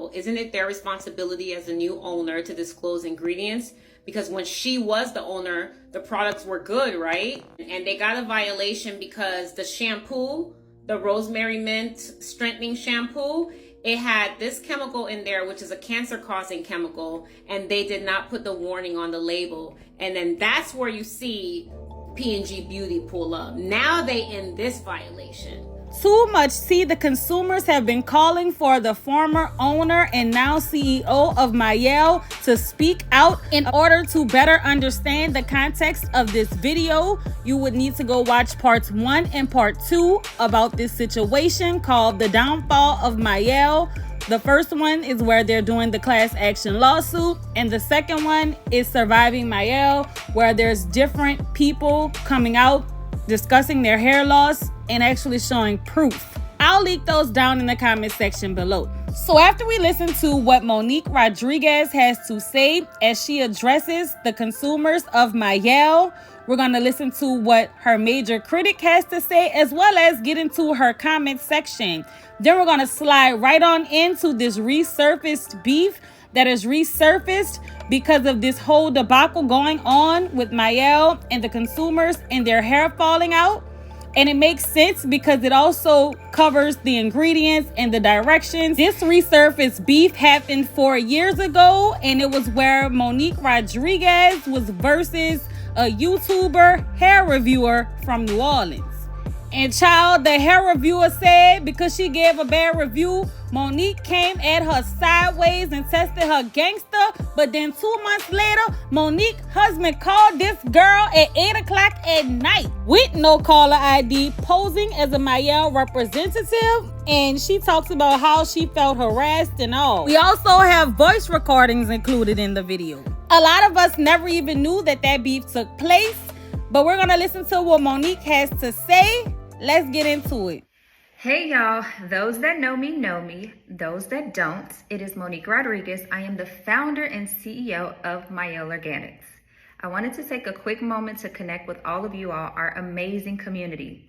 chemical, isn't it their responsibility as a new owner to disclose ingredients? Because when she was the owner, the products were good, right? And they got a violation because the shampoo, the rosemary mint strengthening shampoo, it had this chemical in there, which is a cancer-causing chemical, and they did not put the warning on the label. And then that's where you see P&G Beauty pull up. Now they in this violation. Too much. See, the consumers have been calling for the former owner and now CEO of Mielle to speak out. In order to better understand the context of this video, you would need to go watch parts 1 and part 2 about this situation called The Downfall of Mielle. The first one is where they're doing the class action lawsuit, and the second one is Surviving Mielle, where there's different people coming out discussing their hair loss and actually showing proof. I'll link those down in the comment section below. So after we listen to what Monique Rodriguez has to say as she addresses the consumers of Mielle, we're going to listen to what her major critic has to say, as well as get into her comment section. Then we're going to slide right on into this resurfaced beef that is resurfaced because of this whole debacle going on with Mielle and the consumers and their hair falling out. And it makes sense because it also covers the ingredients and the directions. This resurfaced beef happened 4 years ago, and it was where Monique Rodriguez was versus a YouTuber hair reviewer from New Orleans. And child, the hair reviewer said because she gave a bad review, Monique came at her sideways and tested her gangster. But then 2 months later, Monique's husband called this girl at 8 o'clock at night with no caller ID, posing as a Mielle representative. And she talks about how she felt harassed and all. We also have voice recordings included in the video. A lot of us never even knew that beef took place. But we're going to listen to what Monique has to say. Let's get into it. Hey y'all, those that know me, those that don't, it is Monique Rodriguez. I am the founder and CEO of Mielle Organics. I wanted to take a quick moment to connect with all of you all, our amazing community.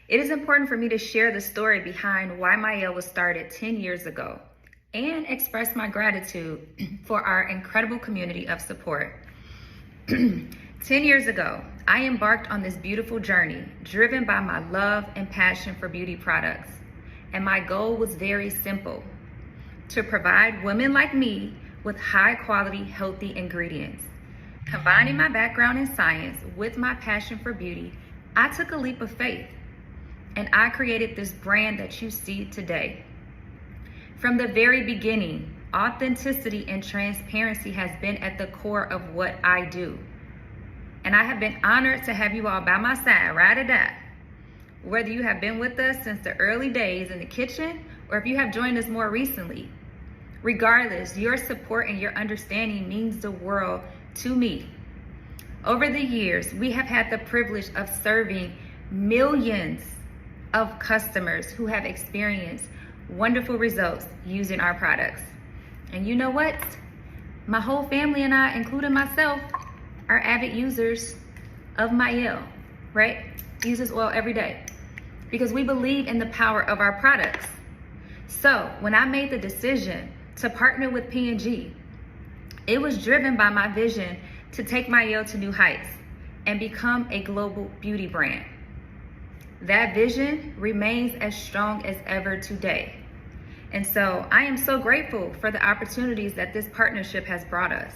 It is important for me to share the story behind why Mielle was started 10 years ago and express my gratitude for our incredible community of support. 10 years ago, I embarked on this beautiful journey, driven by my love and passion for beauty products. And my goal was very simple: to provide women like me with high quality, healthy ingredients. Combining my background in science with my passion for beauty, I took a leap of faith and I created this brand that you see today. From the very beginning, authenticity and transparency has been at the core of what I do. And I have been honored to have you all by my side, ride or die. Whether you have been with us since the early days in the kitchen, or if you have joined us more recently. Regardless, your support and your understanding means the world to me. Over the years, we have had the privilege of serving millions of customers who have experienced wonderful results using our products. And you know what? My whole family and I, including myself, are avid users of Mielle, right? Use this oil every day because we believe in the power of our products. So when I made the decision to partner with P&G, it was driven by my vision to take Mielle to new heights and become a global beauty brand. That vision remains as strong as ever today. And so I am so grateful for the opportunities that this partnership has brought us.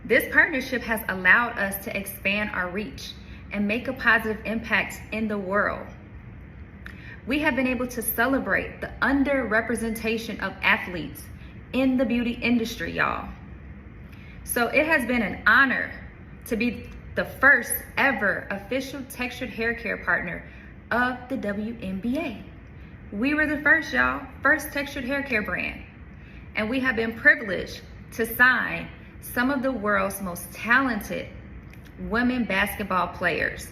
This partnership has allowed us to expand our reach and make a positive impact in the world. We have been able to celebrate the underrepresentation of athletes in the beauty industry, y'all. So it has been an honor to be the first ever official textured hair care partner of the WNBA. We were the first, y'all, first textured hair care brand. And we have been privileged to sign some of the world's most talented women basketball players.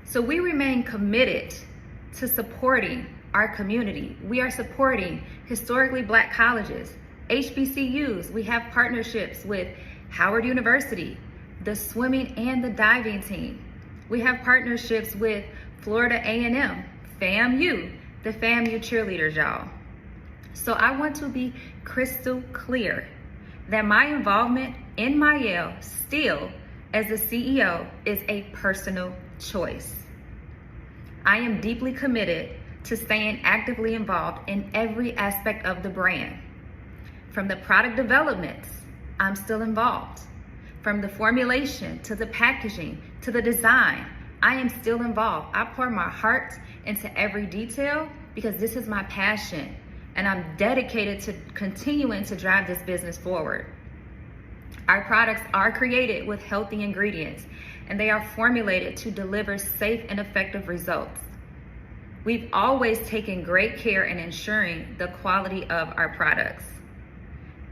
So we remain committed to supporting our community. We are supporting historically Black colleges, HBCUs. We have partnerships with Howard University, the swimming and the diving team. We have partnerships with Florida A&M, FAMU, the FAMU cheerleaders, y'all. So I want to be crystal clear that my involvement in Mielle still as the CEO is a personal choice. I am deeply committed to staying actively involved in every aspect of the brand. From the product developments, I'm still involved. From the formulation to the packaging to the design, I am still involved. I pour my heart into every detail because this is my passion and I'm dedicated to continuing to drive this business forward. Our products are created with healthy ingredients and they are formulated to deliver safe and effective results. We've always taken great care in ensuring the quality of our products,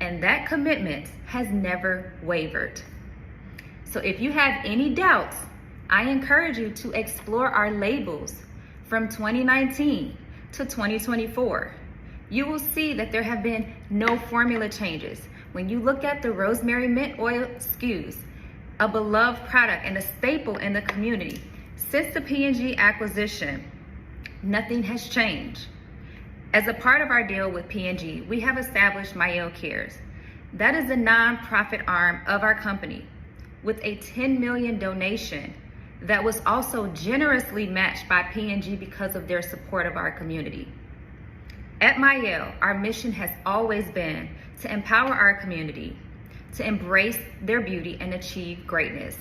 and that commitment has never wavered. So if you have any doubts, I encourage you to explore our labels from 2019 to 2024. You will see that there have been no formula changes. When you look at the rosemary mint oil SKUs, a beloved product and a staple in the community, since the P&G acquisition, nothing has changed. As a part of our deal with P&G, we have established Mielle Cares. That is the nonprofit arm of our company with a $10 million donation that was also generously matched by P&G because of their support of our community. At Mielle, our mission has always been to empower our community, to embrace their beauty and achieve greatness.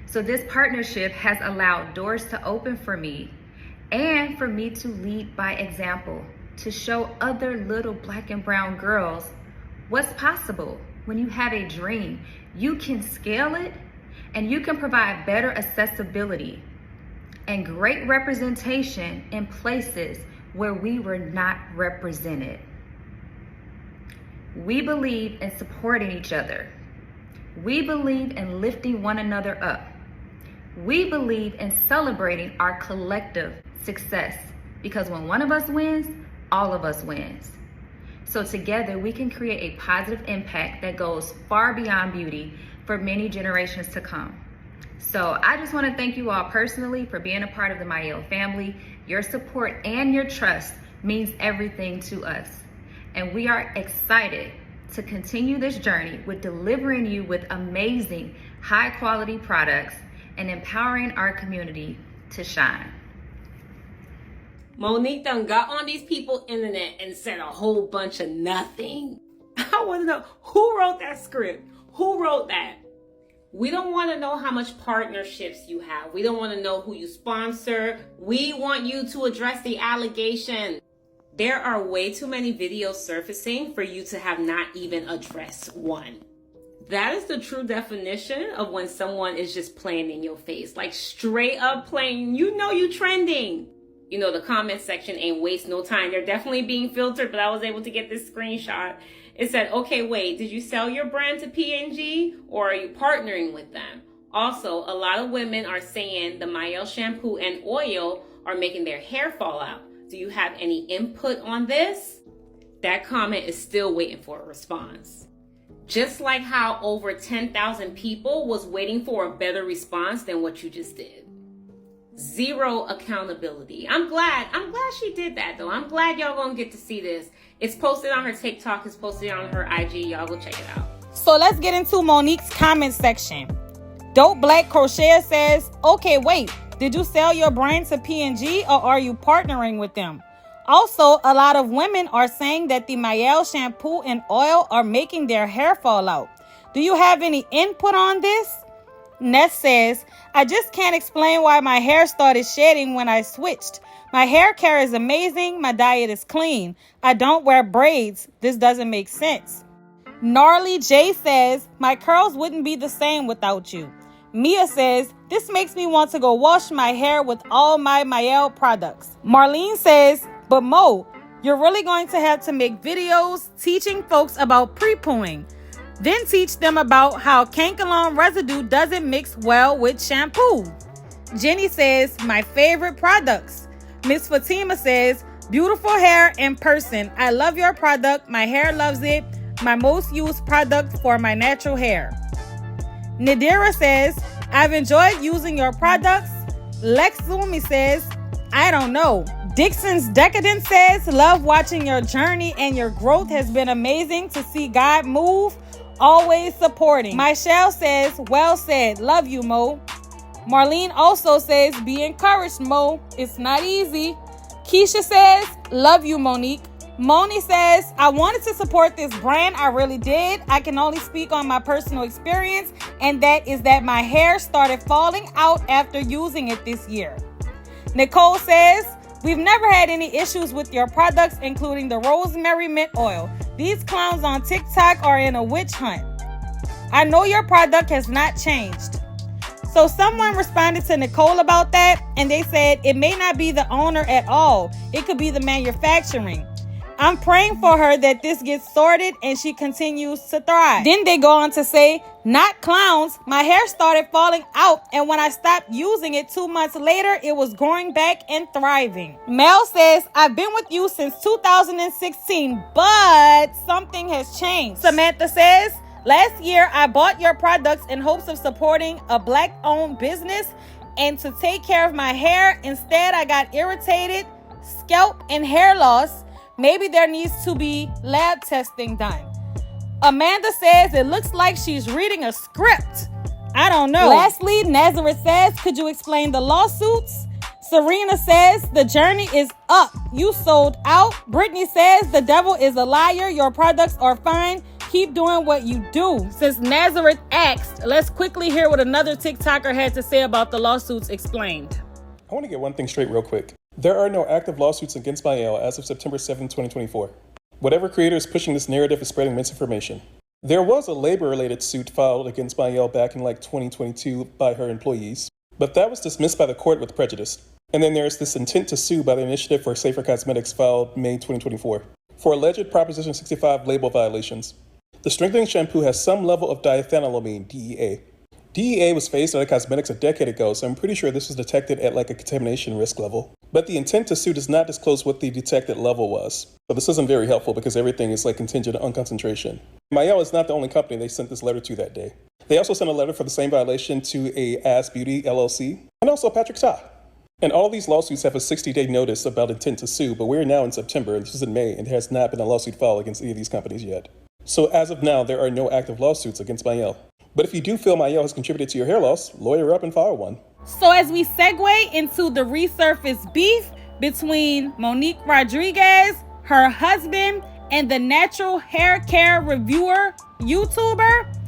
So this partnership has allowed doors to open for me and for me to lead by example, to show other little Black and brown girls what's possible. When you have a dream, you can scale it and you can provide better accessibility and great representation in places where we were not represented. We believe in supporting each other. We believe in lifting one another up. We believe in celebrating our collective success because when one of us wins, all of us wins. So together we can create a positive impact that goes far beyond beauty for many generations to come. So I just want to thank you all personally for being a part of the Mielle family. Your support and your trust means everything to us. And we are excited to continue this journey with delivering you with amazing, high quality products and empowering our community to shine. Monique done got on these people's internet and said a whole bunch of nothing. I want to know who wrote that script? Who wrote that? We don't want to know how much partnerships you have. We don't want to know who you sponsor. We want you to address the allegation. There are way too many videos surfacing for you to have not even addressed one. That is the true definition of when someone is just playing in your face. Like straight up playing. You know you trending. You know, the comment section ain't waste no time. They're definitely being filtered, but I was able to get this screenshot. It said, okay, wait, did you sell your brand to P&G or are you partnering with them? Also, a lot of women are saying the Mielle shampoo and oil are making their hair fall out. Do you have any input on this? That comment is still waiting for a response. Just like how over 10,000 people was waiting for a better response than what you just did. Zero accountability. I'm glad she did that though. I'm glad y'all gonna get to see this. It's posted on her TikTok, it's posted on her IG. Y'all go check it out. So let's get into Monique's comment section. Dope Black Crochet says, okay, wait, did you sell your brand to P&G or are you partnering with them? Also, a lot of women are saying that the Mielle shampoo and oil are making their hair fall out. Do you have any input on this? Ness says, I just can't explain why my hair started shedding when I switched. My hair care is amazing. My diet is clean. I don't wear braids. This doesn't make sense. Gnarly J says, my curls wouldn't be the same without you. Mia says, this makes me want to go wash my hair with all my Mielle products. Marlene says, but Mo, you're really going to have to make videos teaching folks about pre-pooing. Then teach them about how cankalon residue doesn't mix well with shampoo. Jenny says, my favorite products. Miss Fatima says, beautiful hair in person. I love your product. My hair loves it. My most used product for my natural hair. Nadira says, I've enjoyed using your products. Lex Zumi says, I don't know. Dixon's Decadence says, love watching your journey and your growth has been amazing to see God move. Always supporting. Mielle says, well said. Love you, Mo. Marlene also says, be encouraged, Mo. It's not easy. Keisha says, love you, Monique. Moni says, I wanted to support this brand. I really did. I can only speak on my personal experience, and that is that my hair started falling out after using it this year. Nicole says, we've never had any issues with your products, including the rosemary mint oil. These clowns on TikTok are in a witch hunt. I know your product has not changed. So someone responded to Nicole about that, and they said it may not be the owner at all. It could be the manufacturing. I'm praying for her that this gets sorted and she continues to thrive. Then they go on to say, not clowns. My hair started falling out, and when I stopped using it 2 months later, it was growing back and thriving. Mel says, I've been with you since 2016, but something has changed. Samantha says, last year I bought your products in hopes of supporting a Black-owned business and to take care of my hair. Instead, I got irritated, scalp and hair loss. Maybe there needs to be lab testing done. Amanda says it looks like she's reading a script. I don't know. Lastly, Nazareth says, could you explain the lawsuits? Serena says, the journey is up. You sold out. Brittany says, the devil is a liar. Your products are fine. Keep doing what you do. Since Nazareth asked, let's quickly hear what another TikToker had to say about the lawsuits explained. I want to get one thing straight real quick. There are no active lawsuits against Mielle as of September 7, 2024. Whatever creator is pushing this narrative is spreading misinformation. There was a labor-related suit filed against Mielle back in 2022 by her employees, but that was dismissed by the court with prejudice. And then there's this intent to sue by the Initiative for Safer Cosmetics filed May 2024 for alleged Proposition 65 label violations. The strengthening shampoo has some level of diethanolamine, DEA. DEA was phased out of cosmetics a decade ago, so I'm pretty sure this was detected at a contamination risk level. But the intent to sue does not disclose what the detected level was. So this isn't very helpful because everything is contingent on concentration. Mielle is not the only company they sent this letter to that day. They also sent a letter for the same violation to a Ass Beauty LLC and also Patrick Ta. And all these lawsuits have a 60-day notice about intent to sue, but we're now in September, and this is in May, and there has not been a lawsuit filed against any of these companies yet. So as of now, there are no active lawsuits against Mielle. But if you do feel Mielle has contributed to your hair loss, lawyer up and file one. So as we segue into the resurfaced beef between Monique Rodriguez, her husband, and the natural hair care reviewer YouTuber,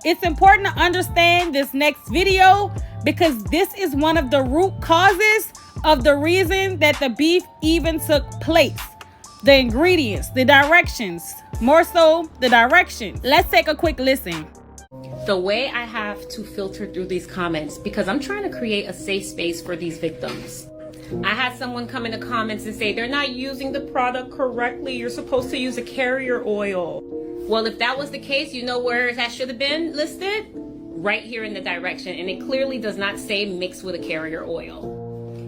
it's important to understand this next video because this is one of the root causes of the reason that the beef even took place. The ingredients, the directions, more so the directions. Let's take a quick listen. The way I have to filter through these comments, because I'm trying to create a safe space for these victims. I had someone come in the comments and say, they're not using the product correctly. You're supposed to use a carrier oil. Well, if that was the case, you know where that should have been listed? Right here in the direction. And it clearly does not say mix with a carrier oil.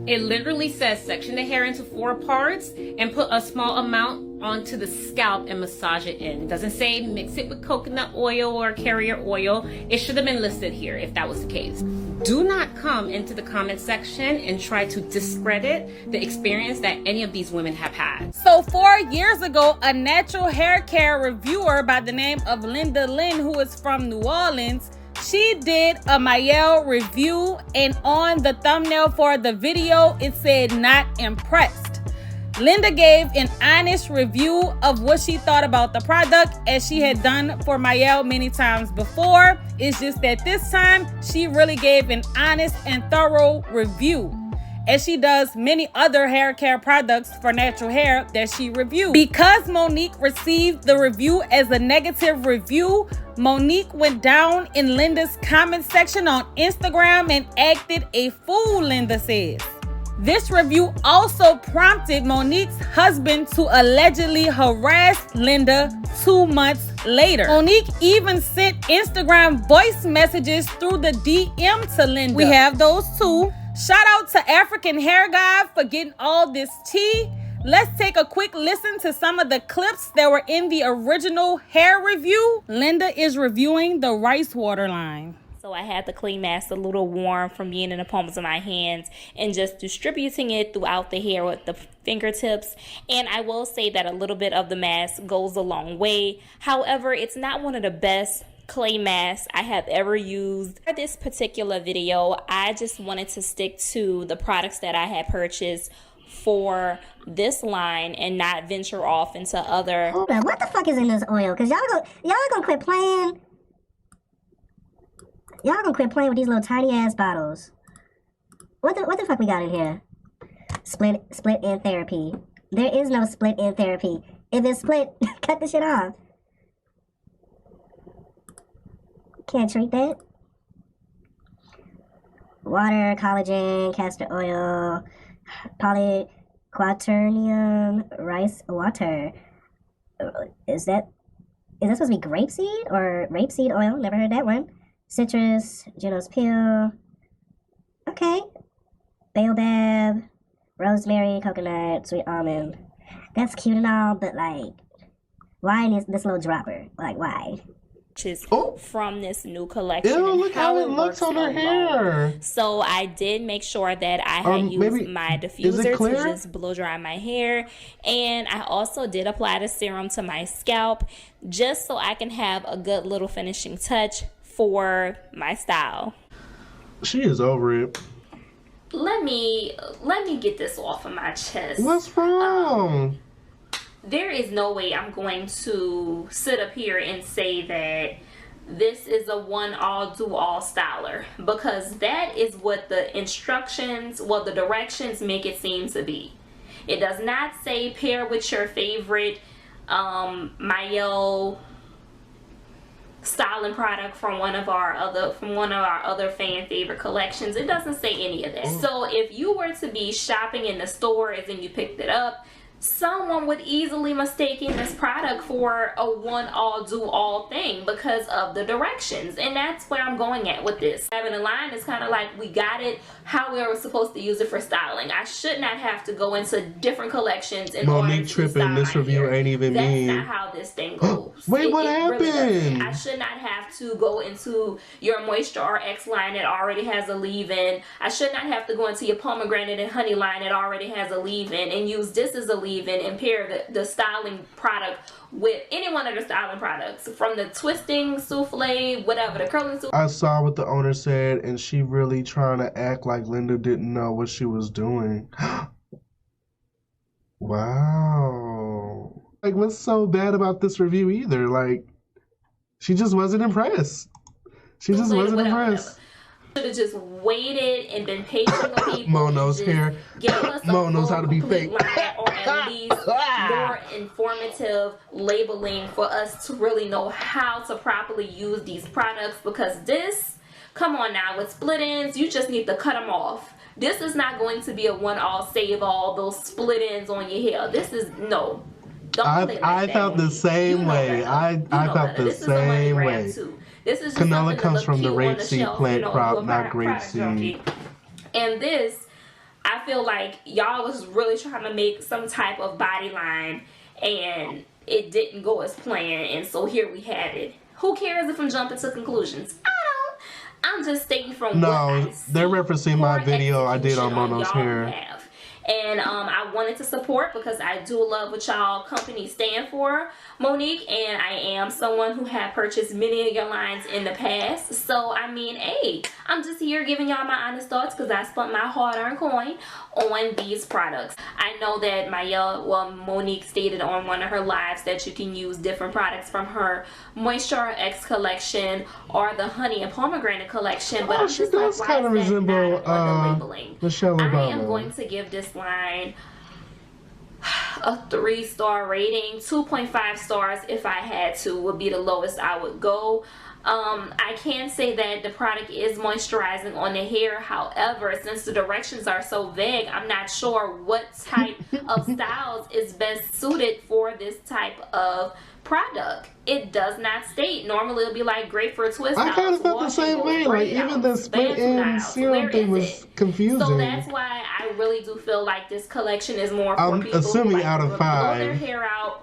It literally says section the hair into 4 parts and put a small amount onto the scalp and massage it in. It doesn't say mix it with coconut oil or carrier oil. It should have been listed here if that was the case. Do not come into the comment section and try to discredit the experience that any of these women have had. So 4 years ago, a natural hair care reviewer by the name of Lynn, who is from New Orleans, she did a Mielle review, and on the thumbnail for the video, it said not impressed. Linda gave an honest review of what she thought about the product, as she had done for Mielle many times before. It's just that this time, she really gave an honest and thorough review, as she does many other hair care products for natural hair that she reviewed. Because Monique received the review as a negative review, Monique went down in Linda's comment section on Instagram and acted a fool, Linda says. This review also prompted Monique's husband to allegedly harass Linda 2 months later. Monique even sent Instagram voice messages through the DM to Linda. We have those too. Shout out to African Hair Guy for getting all this tea. Let's take a quick listen to some of the clips that were in the original hair review. Linda is reviewing the rice water line. So I had the clay mask a little warm from being in the palms of my hands and just distributing it throughout the hair with the fingertips. And I will say that a little bit of the mask goes a long way. However, it's not one of the best clay masks I have ever used. For this particular video, I just wanted to stick to the products that I had purchased for this line and not venture off into other. Hold on, what the fuck is in this oil? Cause y'all gonna quit playing. Y'all gonna quit playing with these little tiny ass bottles. What the fuck we got in here? Split end therapy. There is no split end therapy. If it's split, cut the shit off. Can't treat that. Water, collagen, castor oil, polyquaternium rice water. Is that supposed to be grapeseed or rapeseed oil? Never heard that one. Citrus, Juno's peel. Okay. Baobab, rosemary, coconut, sweet almond. That's cute and all, but like, why this little dropper? Like, why? From this new collection. Ew, look how it looks on her hair. So I did make sure that I had used my diffuser to just blow dry my hair, and I also did apply the serum to my scalp just so I can have a good little finishing touch for my style. She is over it. Let me get this off of my chest. What's wrong? There is no way I'm going to sit up here and say that this is a one-all, do-all styler, because that is what the instructions, well, the directions make it seem to be. It does not say pair with your favorite Mielle styling product from one of our other fan favorite collections. It doesn't say any of that. So if you were to be shopping in the stores and you picked it up, someone would easily mistaken this product for a one-all, do-all thing because of the directions. And that's where I'm going at with this. Having a line is kind of like, we got it how we were supposed to use it for styling. I should not have to go into different collections in order to tripping, style this my review hair. ain't even me. That's not how this thing goes. Wait, what happened? Really I should not have to go into your Moisture RX line that already has a leave-in. I should not have to go into your pomegranate and honey line that already has a leave-in and use this as a leave-in and pair the styling product with any one of the styling products, from the twisting souffle, whatever, the curling souffle. I saw what the owner said, and she really trying to act like Linda didn't know what she was doing. Wow. Like, what's so bad about this review either? Like, she just wasn't impressed. She just wasn't impressed. Should have just waited and been patient with people. Mo knows hair. Mo knows how to be fake. Line, or at least more informative labeling for us to really know how to properly use these products, because this, come on now, with split ends, you just need to cut them off. This is not going to be a one-all, save-all, those split ends on your hair. This is, no. I felt the same way. I felt the same way. This is just canola comes from the rapeseed plant crop, not grapeseed. And this, I feel like y'all was really trying to make some type of body line, and it didn't go as planned, and so here we have it. Who cares if I'm jumping to conclusions? I don't. I'm just stating from what I see. They're referencing my video I did on Mono's hair. And I wanted to support because I do love what y'all company stand for, Monique, and I am someone who had purchased many of your lines in the past. So, I mean, hey, I'm just here giving y'all my honest thoughts because I spent my hard-earned coin on these products. I know that Monique stated on one of her lives that you can use different products from her Moisture X collection or the Honey and Pomegranate collection, but I'm just like, why kind of is that resemble not labeling? Michelle Obama. I am going to give this line a 3-star rating. 2.5 stars if I had to would be the lowest I would go. I can say that the product is moisturizing on the hair. However, since the directions are so vague, I'm not sure what type of styles is best suited for this type of product. It does not state. Normally it'll be like grapefruit twist. I kind of felt the same way. Like, even the split end serum thing was confusing. So that's why I really do feel like this collection is more for people assuming who like out of to 5. blow their hair out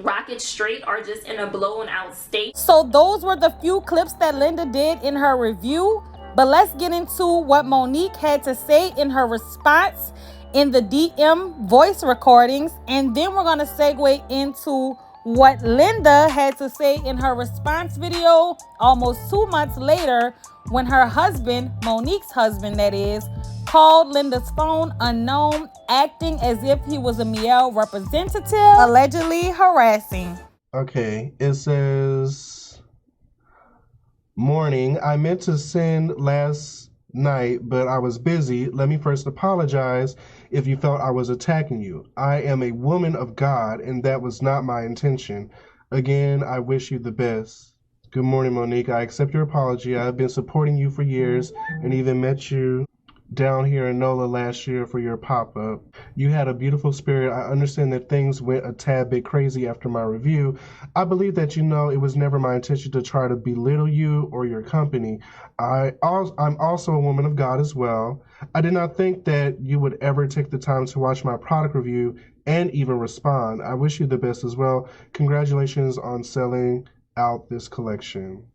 rocket straight or just in a blown out state. So those were the few clips that Linda did in her review. But let's get into what Monique had to say in her response in the DM voice recordings. And then we're going to segue into what Linda had to say in her response video almost 2 months later when her husband, Monique's husband that is, called Linda's phone unknown, acting as if he was a Mielle representative, allegedly harassing. Okay, it says, morning. I meant to send last night, but I was busy. Let me first apologize if you felt I was attacking you. I am a woman of God, and that was not my intention. Again, I wish you the best. Good morning, Monique. I accept your apology. I've been supporting you for years and even met you down here in NOLA last year for your pop-up. You had a beautiful spirit. I understand that things went a tad bit crazy after my review. I believe that it was never my intention to try to belittle you or your company. I'm also a woman of God as well. I did not think that you would ever take the time to watch my product review and even respond. I wish you the best as well. Congratulations on selling out this collection.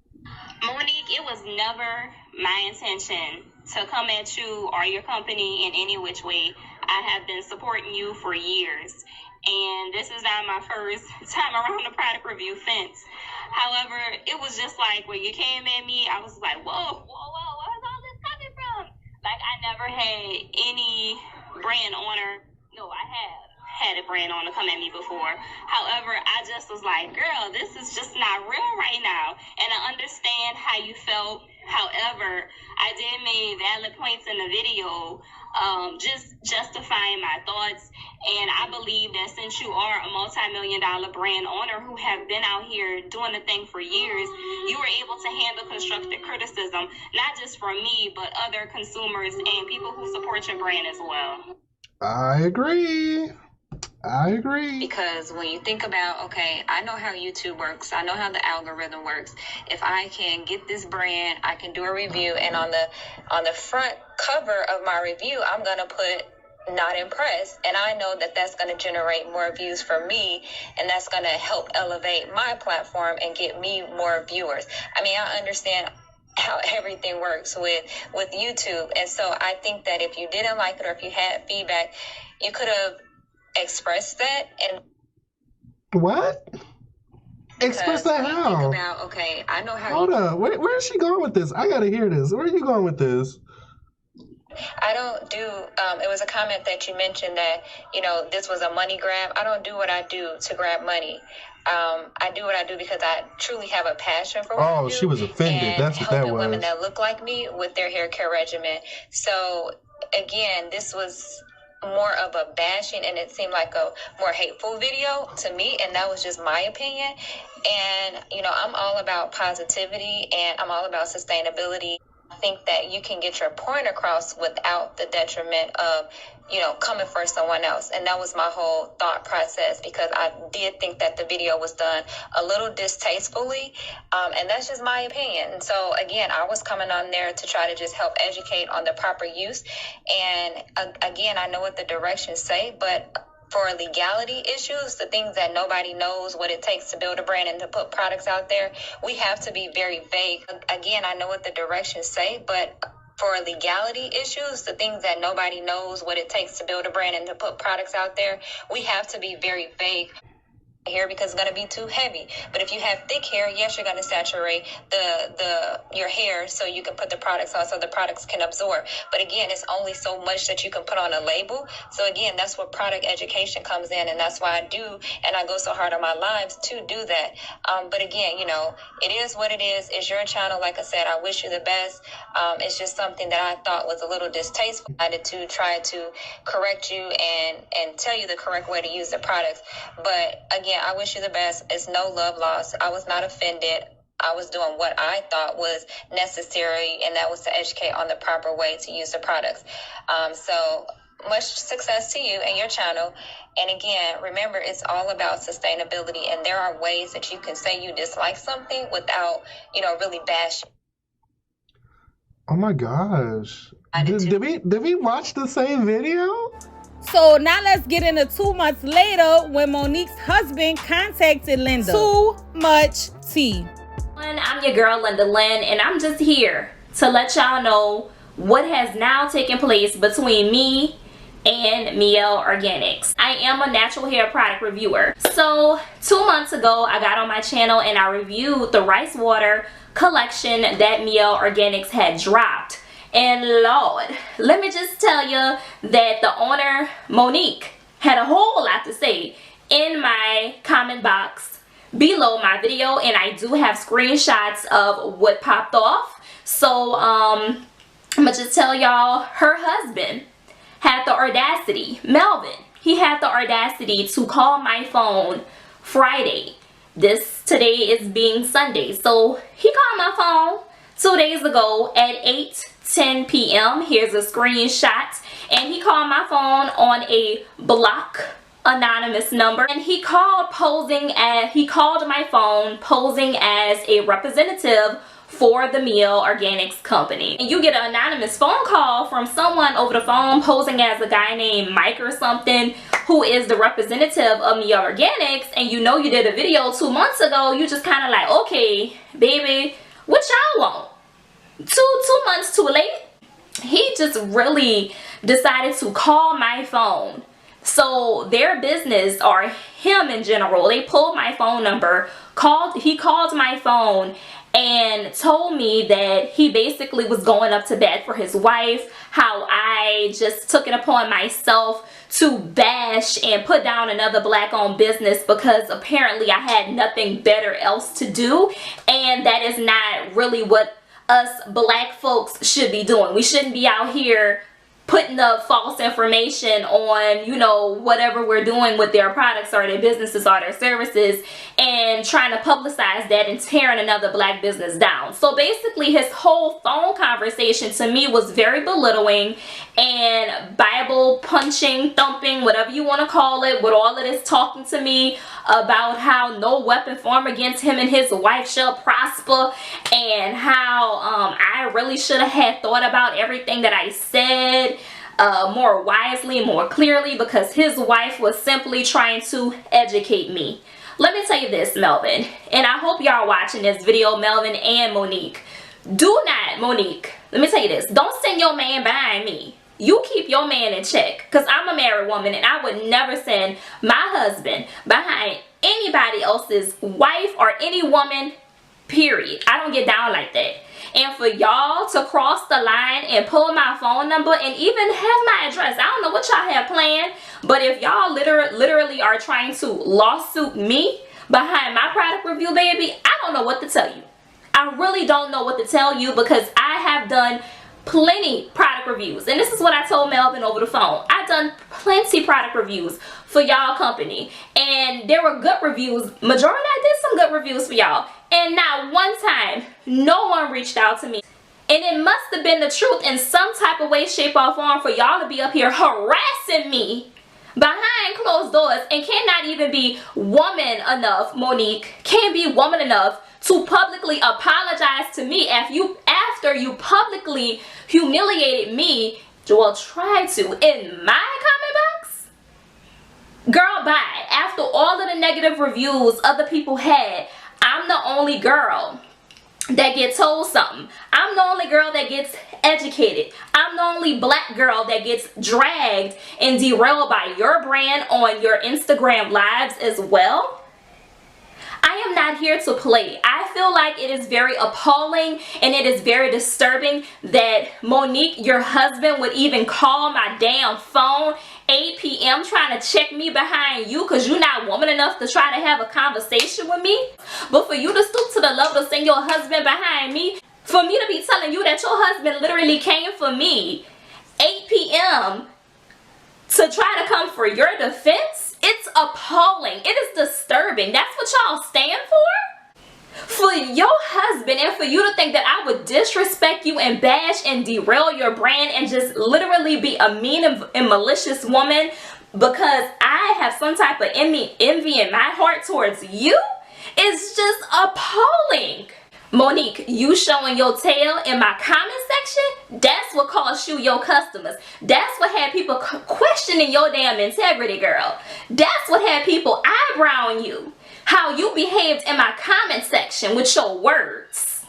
Monique, it was never my intention to come at you or your company in any which way. I have been supporting you for years, and this is not my first time around the product review fence. However, it was just like when you came at me, I was like, whoa, where's all this coming from? Like, I never had any brand owner. No, I have had a brand owner come at me before. However, I just was like, girl, this is just not real right now. And I understand how you felt. However, I did make valid points in the video, just justifying my thoughts. And I believe that since you are a multi-million-dollar brand owner who have been out here doing the thing for years, you were able to handle constructive criticism, not just from me, but other consumers and people who support your brand as well. I agree. Because when you think about, okay, I know how YouTube works. I know how the algorithm works. If I can get this brand, I can do a review, and on the front cover of my review, I'm going to put not impressed, and I know that that's going to generate more views for me, and that's going to help elevate my platform and get me more viewers. I mean, I understand how everything works with YouTube, and so I think that if you didn't like it or if you had feedback, you could have expressed that. And what? Express that how? Think about, okay, I know how. Hold up, where is she going with this? I gotta hear this. Where are you going with this? I don't do, it was a comment that you mentioned that, this was a money grab. I don't do what I do to grab money. I do what I do because I truly have a passion for what I do. Oh, she was offended. That's what that was. Helping women that look like me with their hair care regimen. So, again, this was more of a bashing, and it seemed like a more hateful video to me, and that was just my opinion. And, I'm all about positivity, and I'm all about sustainability. I think that you can get your point across without the detriment of, coming for someone else. And that was my whole thought process, because I did think that the video was done a little distastefully. And that's just my opinion. And so, again, I was coming on there to try to just help educate on the proper use. And again, I know what the directions say, but for legality issues, the things that nobody knows what it takes to build a brand and to put products out there, we have to be very vague. Again, I know what the directions say, but for legality issues, the things that nobody knows what it takes to build a brand and to put products out there, we have to be very vague here, because it's going to be too heavy. But if you have thick hair, yes, you're going to saturate your hair so you can put the products on so the products can absorb. But again, it's only so much that you can put on a label. So again, that's where product education comes in, and that's why I do, and I go so hard on my lives to do that. But again, it is what it is. It's your channel. Like I said, I wish you the best. It's just something that I thought was a little distasteful. I had to try to correct you and tell you the correct way to use the products. But again, I wish you the best. It's no love lost. I was not offended. I was doing what I thought was necessary, and that was to educate on the proper way to use the products. So much success to you and your channel. And again, remember, it's all about sustainability, and there are ways that you can say you dislike something without, really bashing. Oh my gosh. Did we watch the same video? So now let's get into 2 months later when Monique's husband contacted Linda. Too much tea. I'm your girl Linda Lynn, and I'm just here to let y'all know what has now taken place between me and Mielle Organics. I am a natural hair product reviewer. So 2 months ago, I got on my channel and I reviewed the rice water collection that Mielle Organics had dropped. And Lord, let me just tell you that the owner, Monique, had a whole lot to say in my comment box below my video, and I do have screenshots of what popped off. So I'm gonna just tell y'all, her husband had the audacity, Melvin, he had the audacity to call my phone Friday. Today is being Sunday. So he called my phone 2 days ago at 8:10 p.m. Here's a screenshot. And he called my phone on a block anonymous number. And he called my phone posing as a representative for the Mielle Organics company. And you get an anonymous phone call from someone over the phone posing as a guy named Mike or something who is the representative of Mielle Organics, and you know you did a video 2 months ago. You just kind of like, okay, baby, what y'all want? Two months too late? He just really decided to call my phone. So their business, or him in general, they pulled my phone number, he called my phone and told me that he basically was going up to bat for his wife, how I just took it upon myself to bash and put down another black-owned business because apparently I had nothing better else to do, and that is not really what us black folks should be doing. We shouldn't be out here putting up false information on, you know, whatever we're doing with their products or their businesses or their services, and trying to publicize that and tearing another black business down. So basically his whole phone conversation to me was very belittling and Bible punching, thumping, whatever you want to call it, with all of this talking to me about how no weapon formed against him and his wife shall prosper, and how I really should have had thought about everything that I said more wisely, more clearly, because his wife was simply trying to educate me. Let me tell you this, Melvin, and I hope y'all watching this video, Melvin and Monique. Do not, Monique, let me tell you this, don't send your man behind me. You keep your man in check, because I'm a married woman and I would never send my husband behind anybody else's wife or any woman, period. I don't get down like that. And for y'all to cross the line and pull my phone number and even have my address, I don't know what y'all have planned, but if y'all literally are trying to lawsuit me behind my product review, baby, I don't know what to tell you. I really don't know what to tell you, because I have done plenty product reviews, and this is what I told Melvin over the phone. I've done plenty product reviews for y'all company, and there were good reviews. Majority, I did some good reviews for y'all, and not one time no one reached out to me. And it must have been the truth in some type of way, shape, or form for y'all to be up here harassing me behind closed doors, and cannot even be woman enough, Monique, can't be woman enough to publicly apologize to me after you publicly humiliated me. Well, try to in my comment box. Girl, bye. After all of the negative reviews other people had, I'm the only girl that gets told something. I'm the only girl that gets educated. I'm the only black girl that gets dragged and derailed by your brand on your Instagram lives as well. I am not here to play. I feel like it is very appalling and it is very disturbing that Monique, your husband, would even call my damn phone 8 p.m. trying to check me behind you because you're not woman enough to try to have a conversation with me. But for you to stoop to the level to send your husband behind me, for me to be telling you that your husband literally came for me 8 p.m. to try to come for your defense, it's appalling. It is disturbing. That's what y'all stand for? For your husband and for you to think that I would disrespect you and bash and derail your brand and just literally be a mean and malicious woman because I have some type of envy in my heart towards you is just appalling. Monique, you showing your tail in my comment section, that's what caused cost you your customers. That's what had people questioning your damn integrity, girl. That's what had people eyebrowing you. How you behaved in my comment section with your words.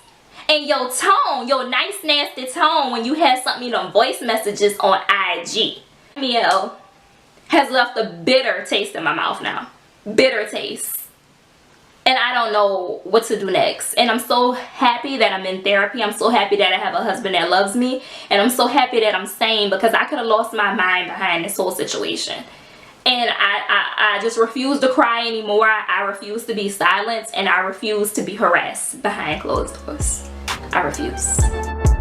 And your tone, your nice nasty tone when you had something, voice messages on IG. Mielle has left a bitter taste in my mouth now. Bitter taste. And I don't know what to do next. And I'm so happy that I'm in therapy. I'm so happy that I have a husband that loves me. And I'm so happy that I'm sane, because I could have lost my mind behind this whole situation. And I just refuse to cry anymore. I refuse to be silenced, and I refuse to be harassed behind closed doors. I refuse.